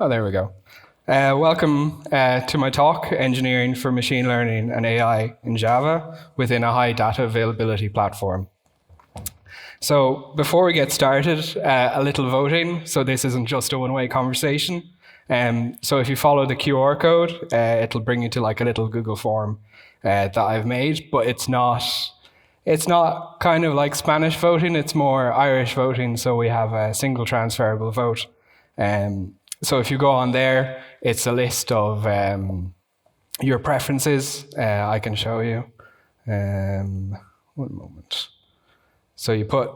Oh, there we go. Welcome to my talk, Engineering for Machine Learning and AI in Java within a high data availability platform. So before we get started, a little voting. So this isn't just a one-way conversation. So if you follow the QR code, it'll bring you to like a little Google form that I've made, but it's not kind of like Spanish voting, it's more Irish voting, so we have a single transferable vote. So if you go on there, it's a list of your preferences. I can show you. One moment. So you put,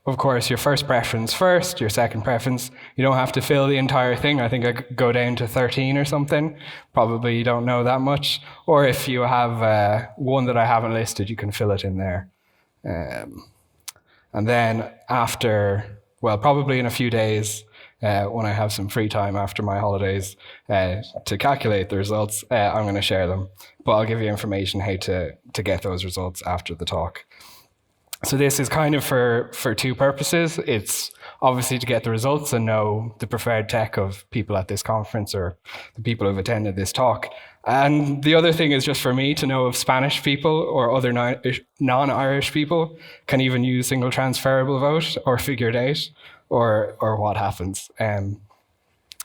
of course, your first preference first, your second preference. You don't have to fill the entire thing. I think I could go down to 13 or something. Probably you don't know that much. Or if you have one that I haven't listed, you can fill it in there. And then after, well, probably in a few days, when I have some free time after my holidays to calculate the results, I'm going to share them. But I'll give you information how to get those results after the talk. So this is kind of for two purposes. It's obviously to get the results and know the preferred tech of people at this conference or the people who have attended this talk. And the other thing is just for me to know if Spanish people or other non-Irish people can even use single transferable vote or figure it out or what happens.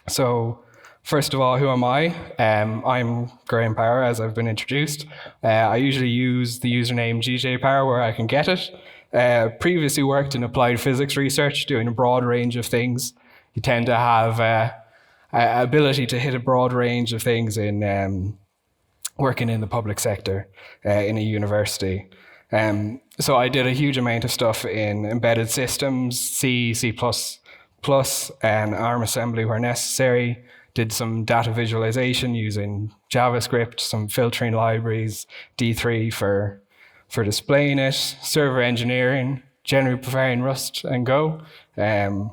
So first of all, who am I? I'm Graeme Power, as I've been introduced. I usually use the username GJPower where I can get it. Previously worked in applied physics research, doing a broad range of things. You tend to have ability to hit a broad range of things in working in the public sector in a university. So I did a huge amount of stuff in embedded systems, C, C++, and ARM assembly where necessary. Did some data visualization using JavaScript, some filtering libraries, D3 for displaying it, server engineering, generally preferring Rust and Go, and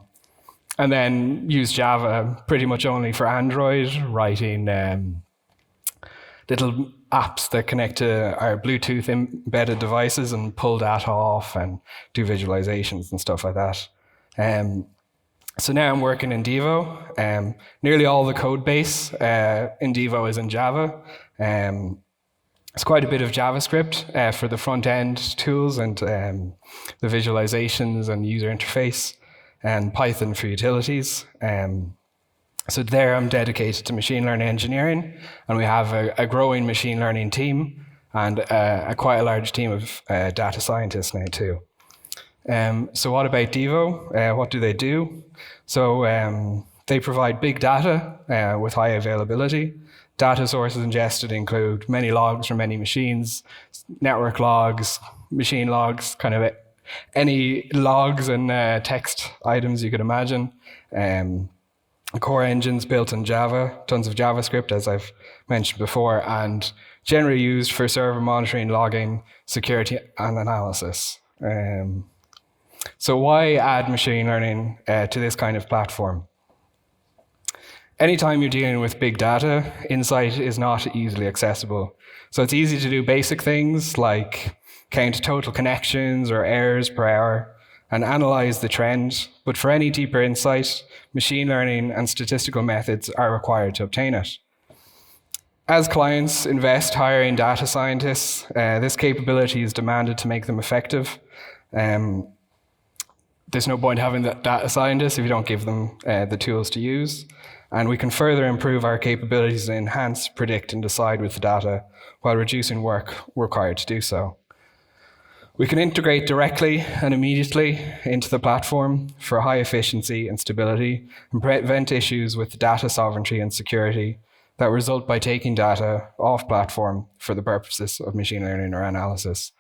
then use Java pretty much only for Android, writing little apps that connect to our Bluetooth embedded devices and pull data off and do visualizations and stuff like that. So now I'm working in Devo. Nearly all the code base in Devo is in Java. It's quite a bit of JavaScript for the front-end tools and the visualizations and user interface, and Python for utilities. So there I'm dedicated to machine learning engineering, and we have a growing machine learning team and quite a large team of data scientists now too. So what about Devo? What do they do? So they provide big data with high availability. Data sources ingested include many logs from many machines, network logs, machine logs, kind of any logs and text items you could imagine. Core engines built in Java, tons of JavaScript, as I've mentioned before, and generally used for server monitoring, logging, security, and analysis. So why add machine learning to this kind of platform? Anytime you're dealing with big data, insight is not easily accessible. So it's easy to do basic things like count total connections or errors per hour and analyze the trend. But for any deeper insight, machine learning and statistical methods are required to obtain it. As clients invest hiring data scientists, this capability is demanded to make them effective. There's no point having data scientists if you don't give them the tools to use. And we can further improve our capabilities and enhance, predict, and decide with the data while reducing work required to do so. We can integrate directly and immediately into the platform for high efficiency and stability and prevent issues with data sovereignty and security that result by taking data off platform for the purposes of machine learning or analysis.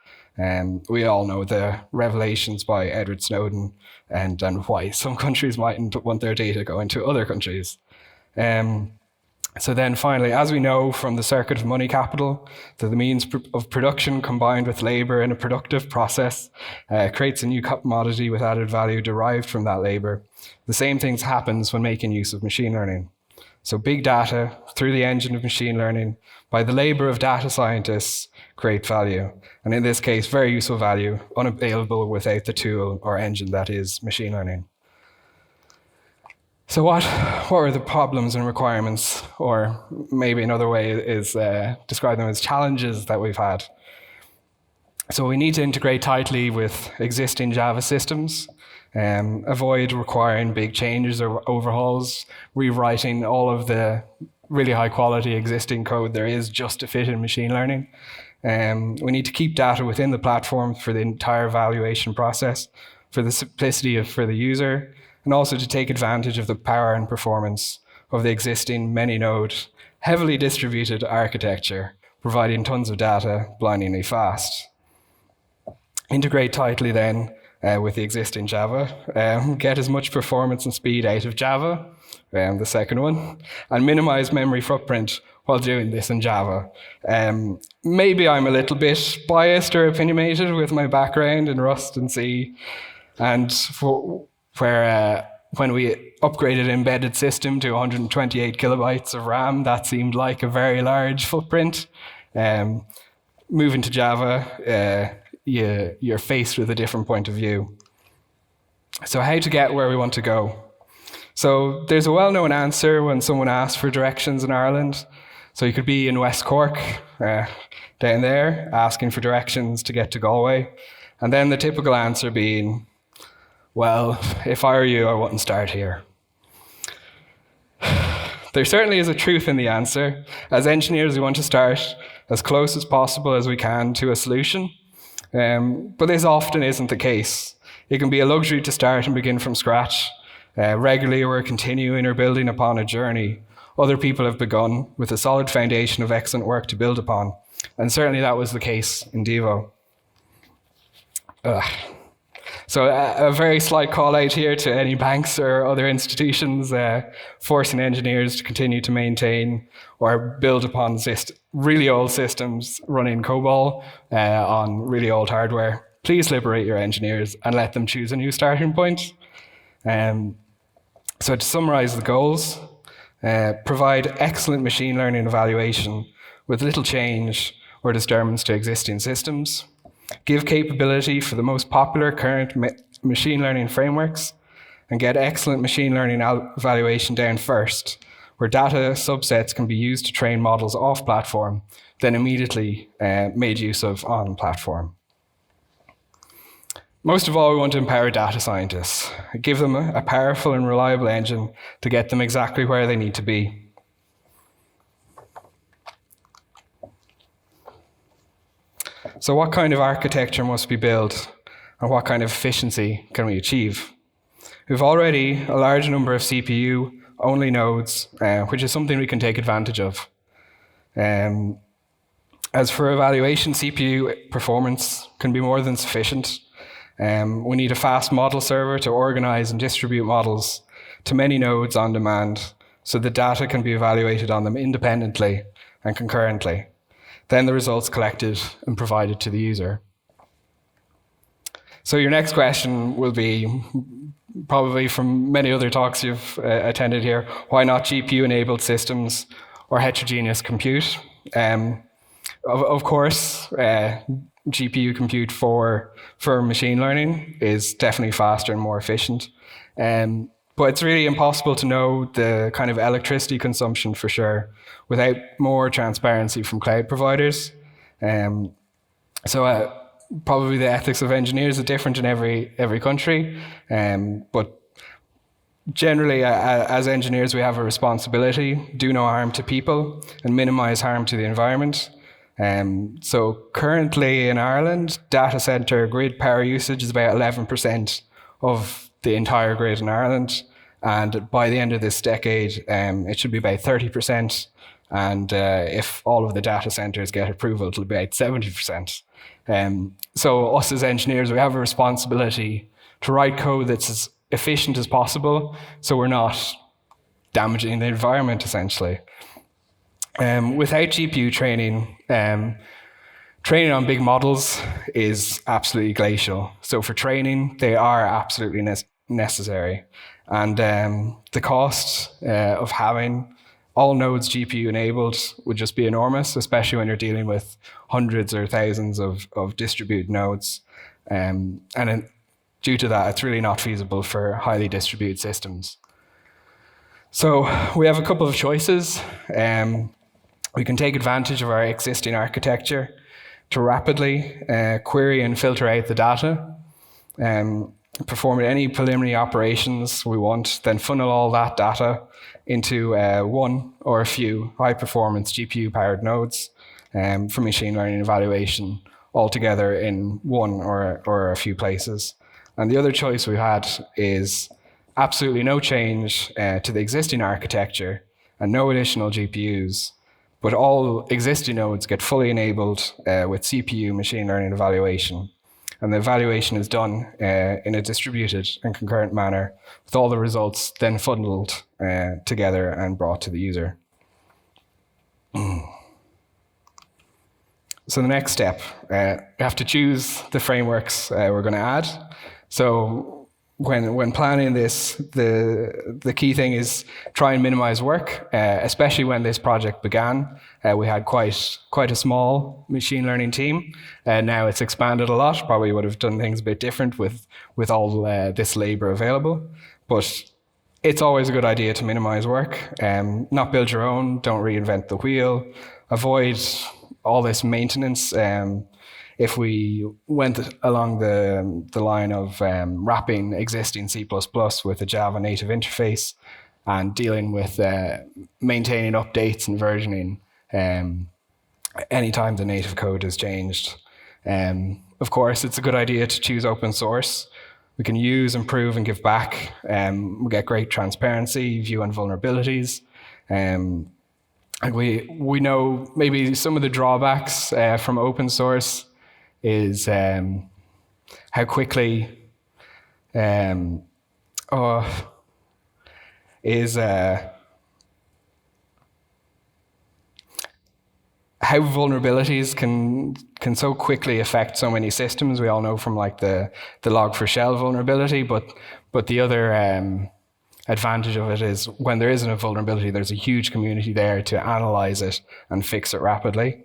We all know the revelations by Edward Snowden and why some countries mightn't want their data going to other countries. So then finally, as we know from the circuit of money capital, that the means of production combined with labor in a productive process creates a new commodity with added value derived from that labor. The same thing happens when making use of machine learning. So big data, through the engine of machine learning, by the labor of data scientists, create value. And in this case, very useful value, unavailable without the tool or engine that is machine learning. So what are the problems and requirements, or maybe another way is describe them as challenges that we've had? So we need to integrate tightly with existing Java systems, avoid requiring big changes or overhauls, rewriting all of the really high quality existing code there is just to fit in machine learning. We need to keep data within the platform for the entire evaluation process, for the simplicity for the user, and also to take advantage of the power and performance of the existing many-node, heavily distributed architecture, providing tons of data blindingly fast. Integrate tightly then with the existing Java, get as much performance and speed out of Java, the second one, and minimize memory footprint while doing this in Java. Maybe I'm a little bit biased or opinionated with my background in Rust and C, and when we upgraded embedded system to 128 kilobytes of RAM, that seemed like a very large footprint. Moving to Java, you're faced with a different point of view. So how to get where we want to go? So there's a well-known answer when someone asks for directions in Ireland. So you could be in West Cork, down there, asking for directions to get to Galway. And then the typical answer being, well, if I were you, I wouldn't start here. There certainly is a truth in the answer. As engineers, we want to start as close as possible as we can to a solution. But this often isn't the case. It can be a luxury to start and begin from scratch. Regularly, we're continuing or building upon a journey other people have begun with a solid foundation of excellent work to build upon. And certainly that was the case in Devo. So a very slight call out here to any banks or other institutions forcing engineers to continue to maintain or build upon really old systems running COBOL on really old hardware. Please liberate your engineers and let them choose a new starting point. So to summarize the goals, provide excellent machine learning evaluation with little change or disturbance to existing systems. Give capability for the most popular current machine learning frameworks, and get excellent machine learning evaluation down first, where data subsets can be used to train models off platform, then immediately made use of on platform. Most of all, we want to empower data scientists, give them a powerful and reliable engine to get them exactly where they need to be. So what kind of architecture must be built, and what kind of efficiency can we achieve? We've already a large number of CPU-only nodes, which is something we can take advantage of. As for evaluation, CPU performance can be more than sufficient. We need a fast model server to organize and distribute models to many nodes on demand, so the data can be evaluated on them independently and concurrently. Then the results collected and provided to the user. So your next question will be, probably from many other talks you've attended here, why not GPU-enabled systems or heterogeneous compute? Of course, GPU compute for machine learning is definitely faster and more efficient. But it's really impossible to know the kind of electricity consumption for sure without more transparency from cloud providers. So probably the ethics of engineers are different in every country. But generally, as engineers, we have a responsibility, do no harm to people and minimize harm to the environment. So currently in Ireland, data center grid power usage is about 11% of the entire grid in Ireland. And by the end of this decade, it should be about 30%. And if all of the data centers get approval, it'll be about 70%. So us as engineers, we have a responsibility to write code that's as efficient as possible, so we're not damaging the environment, essentially. Without GPU training, training on big models is absolutely glacial. So for training, they are absolutely necessary. And the cost of having all nodes GPU enabled would just be enormous, especially when you're dealing with hundreds or thousands of distributed nodes. Due to that, it's really not feasible for highly distributed systems. So we have a couple of choices. We can take advantage of our existing architecture to rapidly query and filter out the data, perform any preliminary operations we want, then funnel all that data into one or a few high-performance GPU-powered nodes for machine learning evaluation all together in one or a few places. And the other choice we had is absolutely no change to the existing architecture and no additional GPUs, but all existing nodes get fully enabled with CPU machine learning evaluation. And the evaluation is done in a distributed and concurrent manner, with all the results then funneled together and brought to the user. So the next step, we have to choose the frameworks we're going to add. So when planning this, the key thing is try and minimize work, especially when this project began. We had quite a small machine learning team. Now it's expanded a lot. Probably would have done things a bit different with all this labor available. But it's always a good idea to minimize work. Not build your own, don't reinvent the wheel, avoid all this maintenance. If we went along the line of wrapping existing C++ with a Java native interface and dealing with maintaining updates and versioning anytime the native code has changed. Of course, it's a good idea to choose open source. We can use, improve, and give back. We get great transparency, view on vulnerabilities. And we know maybe some of the drawbacks from open source is how quickly how vulnerabilities can so quickly affect so many systems. We all know from like the log4shell vulnerability, but the other advantage of it is when there isn't a vulnerability, there's a huge community there to analyze it and fix it rapidly.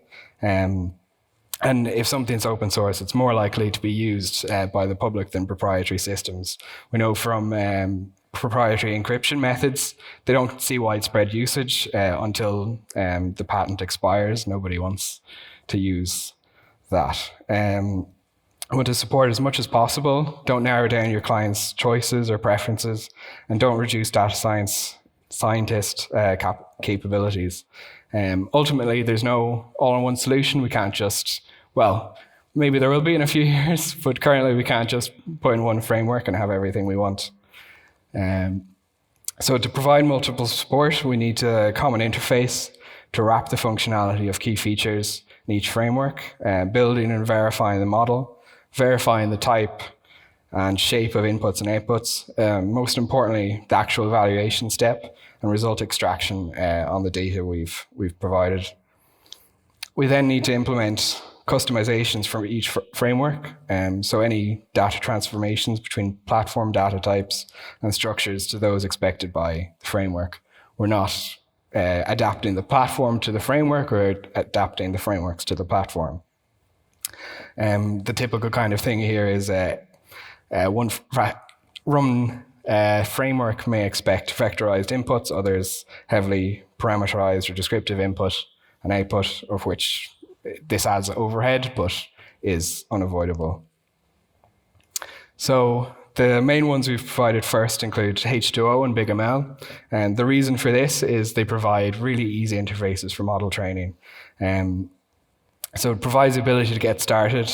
And if something's open source, it's more likely to be used by the public than proprietary systems. We know from proprietary encryption methods, they don't see widespread usage until the patent expires. Nobody wants to use that. I want to support as much as possible. Don't narrow down your client's choices or preferences, and don't reduce data scientist capabilities. Ultimately, there's no all-in-one solution. We can't just, well, maybe there will be in a few years, but currently we can't just put in one framework and have everything we want. So to provide multiple support, we need a common interface to wrap the functionality of key features in each framework, building and verifying the model, verifying the type and shape of inputs and outputs. Most importantly, the actual evaluation step and result extraction on the data we've provided. We then need to implement customizations for each framework. So any data transformations between platform data types and structures to those expected by the framework. We're not adapting the platform to the framework or adapting the frameworks to the platform. The typical kind of thing here is one framework may expect vectorized inputs, others heavily parameterized or descriptive input and output, of which this adds overhead, but is unavoidable. So the main ones we've provided first include H2O and BigML. And the reason for this is they provide really easy interfaces for model training. So it provides the ability to get started,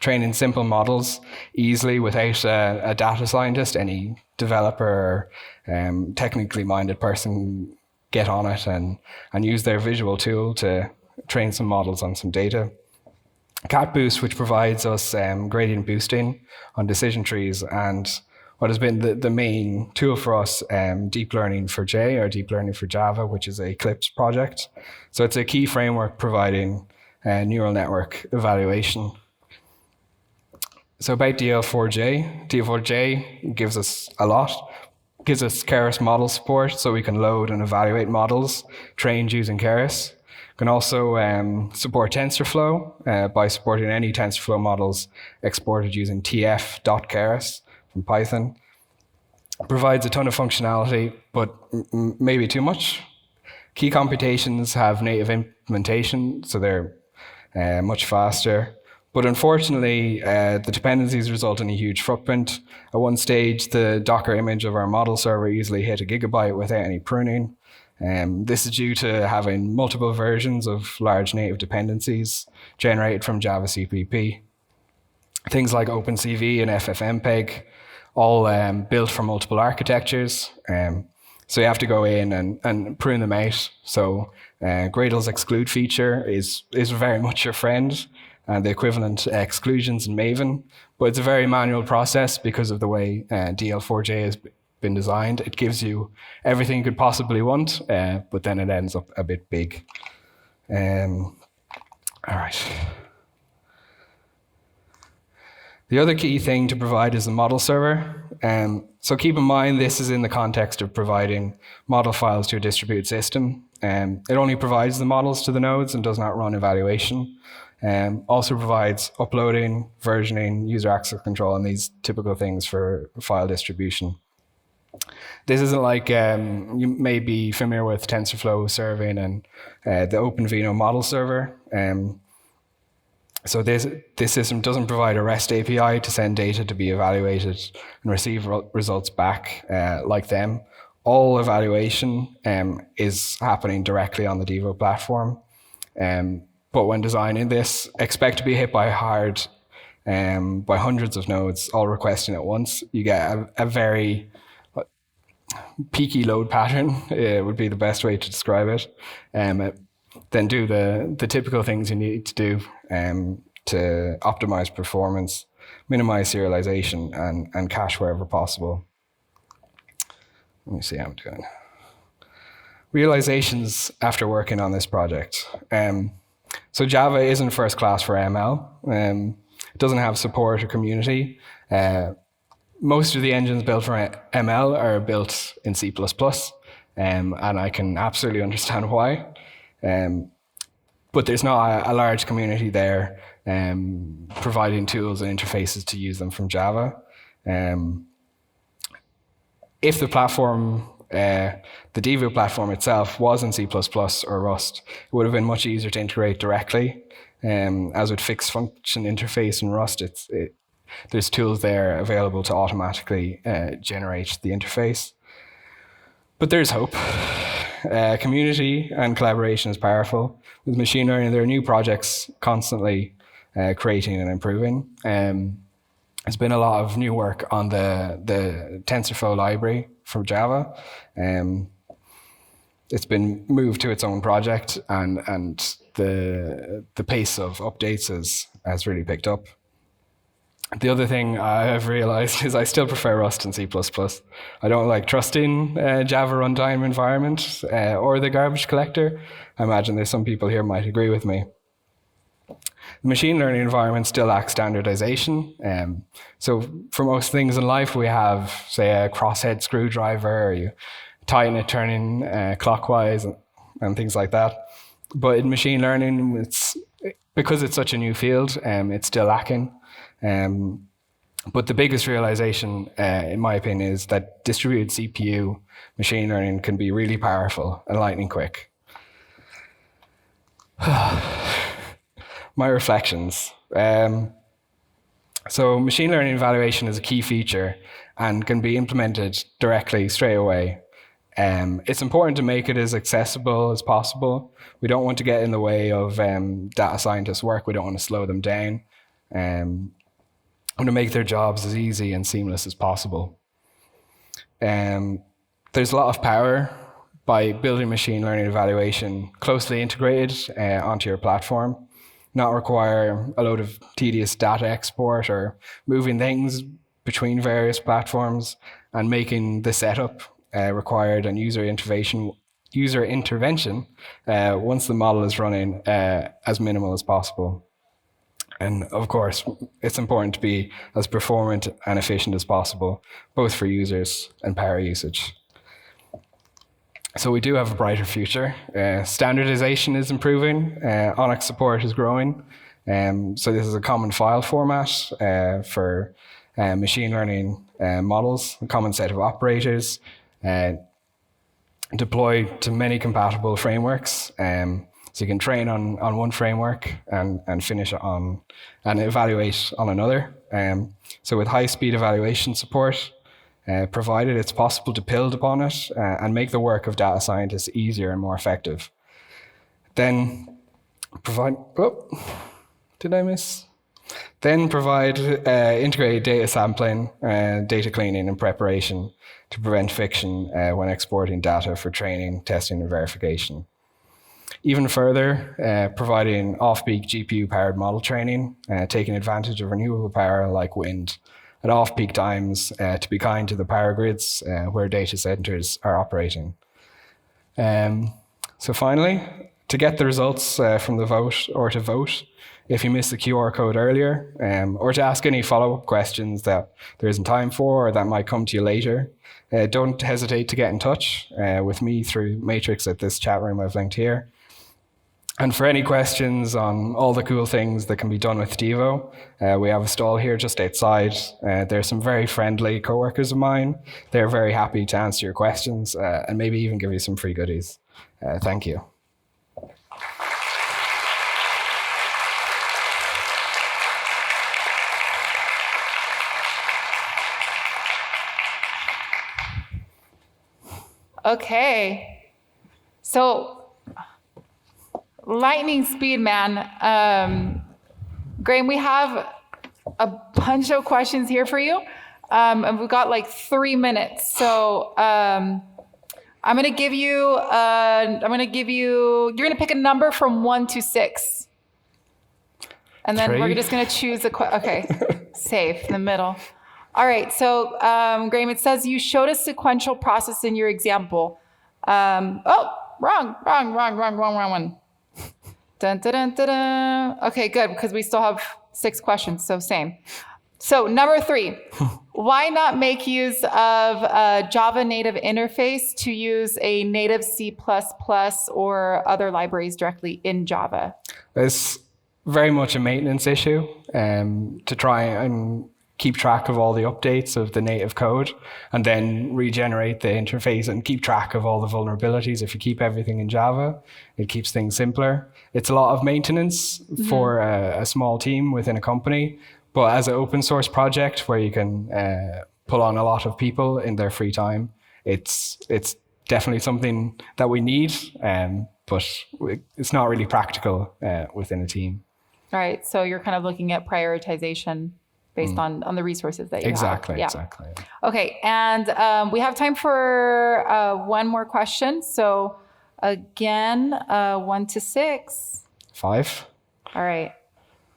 training simple models easily without a data scientist. Any developer or technically minded person get on it and use their visual tool to train some models on some data. CatBoost, which provides us gradient boosting on decision trees, and what has been the main tool for us, deep learning for J or deep learning for Java, which is a Eclipse project. So it's a key framework providing neural network evaluation. So about DL4J, DL4J gives us a lot. Gives us Keras model support, so we can load and evaluate models trained using Keras. Can also support Tensorflow by supporting any Tensorflow models exported using tf.keras from Python. Provides a ton of functionality, but maybe too much. Key computations have native implementation, so they're much faster. But unfortunately, the dependencies result in a huge footprint. At one stage, the Docker image of our model server easily hit 1 GB without any pruning. This is due to having multiple versions of large native dependencies generated from Java CPP. Things like OpenCV and FFmpeg, all built for multiple architectures. So you have to go in and prune them out. So Gradle's exclude feature is very much your friend, and the equivalent exclusions in Maven. But it's a very manual process because of the way DL4J has been designed. It gives you everything you could possibly want, but then it ends up a bit big. All right. The other key thing to provide is the model server. So keep in mind, this is in the context of providing model files to a distributed system. It only provides the models to the nodes and does not run evaluation. Also provides uploading, versioning, user access control, and these typical things for file distribution. This isn't like, you may be familiar with TensorFlow serving and the OpenVINO model server. So this system doesn't provide a REST API to send data to be evaluated and receive results back like them. All evaluation is happening directly on the Devo platform. But when designing this, expect to be hit by by hundreds of nodes, all requesting at once. You get a very peaky load pattern, would be the best way to describe it. Then do the typical things you need to do to optimize performance, minimize serialization, and cache wherever possible. Let me see how I'm doing. Realizations after working on this project. So Java isn't first class for ML. It doesn't have support or community. Most of the engines built for ML are built in C++, and I can absolutely understand why. But there's not a large community there providing tools and interfaces to use them from Java. If the platform, the Devo platform itself, was in C++ or Rust, it would have been much easier to integrate directly. As with fixed function interface in Rust, there's tools there available to automatically generate the interface. But there's hope. Community and collaboration is powerful. With machine learning, there are new projects constantly creating and improving. There's been a lot of new work on the TensorFlow library from Java. It's been moved to its own project, and the pace of updates has really picked up. The other thing I've realized is I still prefer Rust and C++. I don't like trusting Java runtime environment or the garbage collector. I imagine there's some people here might agree with me. The machine learning environment still lacks standardization. So for most things in life, we have, say, a crosshead screwdriver, or you tighten it turning clockwise and things like that. But in machine learning, because it's such a new field, it's still lacking. But the biggest realization, in my opinion, is that distributed CPU machine learning can be really powerful and lightning quick. My reflections. So machine learning evaluation is a key feature and can be implemented directly straight away. It's important to make it as accessible as possible. We don't want to get in the way of data scientists' work. We don't want to slow them down. To make their jobs as easy and seamless as possible. There's a lot of power by building machine learning evaluation closely integrated onto your platform, not require a load of tedious data export or moving things between various platforms, and making the setup required and user intervention once the model is running as minimal as possible. And of course, it's important to be as performant and efficient as possible, both for users and power usage. So we do have a brighter future. Standardization is improving. Onyx support is growing. So this is a common file format for machine learning models, a common set of operators, deploy to many compatible frameworks. So you can train on one framework and finish on and evaluate on another. So with high-speed evaluation support provided, it's possible to build upon it and make the work of data scientists easier and more effective. Then provide, integrated data sampling, data cleaning and preparation to prevent friction when exporting data for training, testing and verification. Even further, providing off-peak GPU-powered model training, taking advantage of renewable power like wind at off-peak times to be kind to the power grids where data centers are operating. So finally, to get the results from the vote, or to vote if you missed the QR code earlier, or to ask any follow-up questions that there isn't time for or that might come to you later, don't hesitate to get in touch with me through Matrix at this chat room I've linked here. And for any questions on all the cool things that can be done with Devo, we have a stall here just outside. There's some very friendly coworkers of mine. They're very happy to answer your questions and maybe even give you some free goodies. Thank you. Okay, so lightning speed, man. Graeme, we have a bunch of questions here for you, and we've got like 3 minutes. So I'm gonna give you. You're gonna pick a number from 1 to 6, and then 3. we're just gonna choose a. Okay, safe in the middle. All right, so Graeme, it says you showed a sequential process in your example. Wrong one. Dun, dun, dun, dun, dun. Okay, good, because we still have 6 questions, so same. So number 3, why not make use of a Java native interface to use a native C++ or other libraries directly in Java? It's very much a maintenance issue to try and keep track of all the updates of the native code and then regenerate the interface and keep track of all the vulnerabilities. If you keep everything in Java, it keeps things simpler. It's a lot of maintenance for a small team within a company, but as an open source project where you can pull on a lot of people in their free time, it's definitely something that we need, but it's not really practical within a team. All right, so you're kind of looking at prioritization based on the resources that you Exactly, have. Yeah. Exactly. Okay, and we have time for one more question. So again, 1 to 6. 5. All right,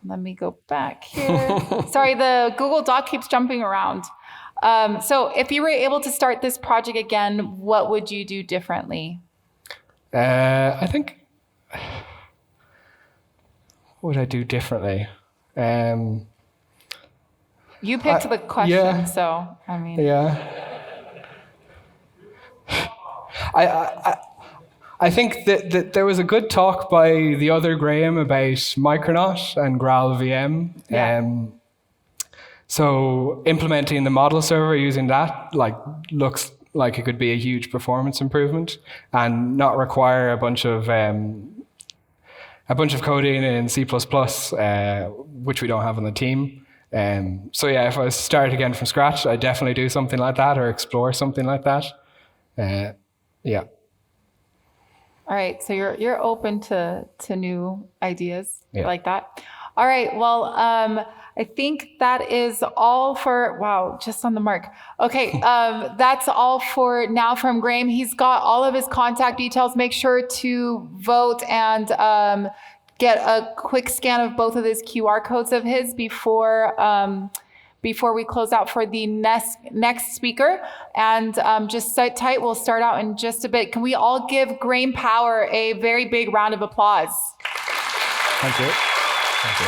let me go back here. Sorry, the Google Doc keeps jumping around. So if you were able to start this project again, what would you do differently? I think, what would I do differently? You picked the question, so I mean. Yeah. I think that there was a good talk by the other Graeme about Micronaut and GraalVM. Yeah. So implementing the model server using that looks like it could be a huge performance improvement and not require a bunch of coding in C++, which we don't have on the team. So yeah, if I was to start again from scratch, I'd definitely do something like that or explore something like that. Yeah. All right, so you're open to new ideas like that. All right, well, I think that is all for, wow, just on the mark. Okay, that's all for now from Graeme. He's got all of his contact details. Make sure to vote and get a quick scan of both of his QR codes of his before we close out for the next speaker. And just sit tight, we'll start out in just a bit. Can we all give Graeme Power a very big round of applause? Thank you. Thank you.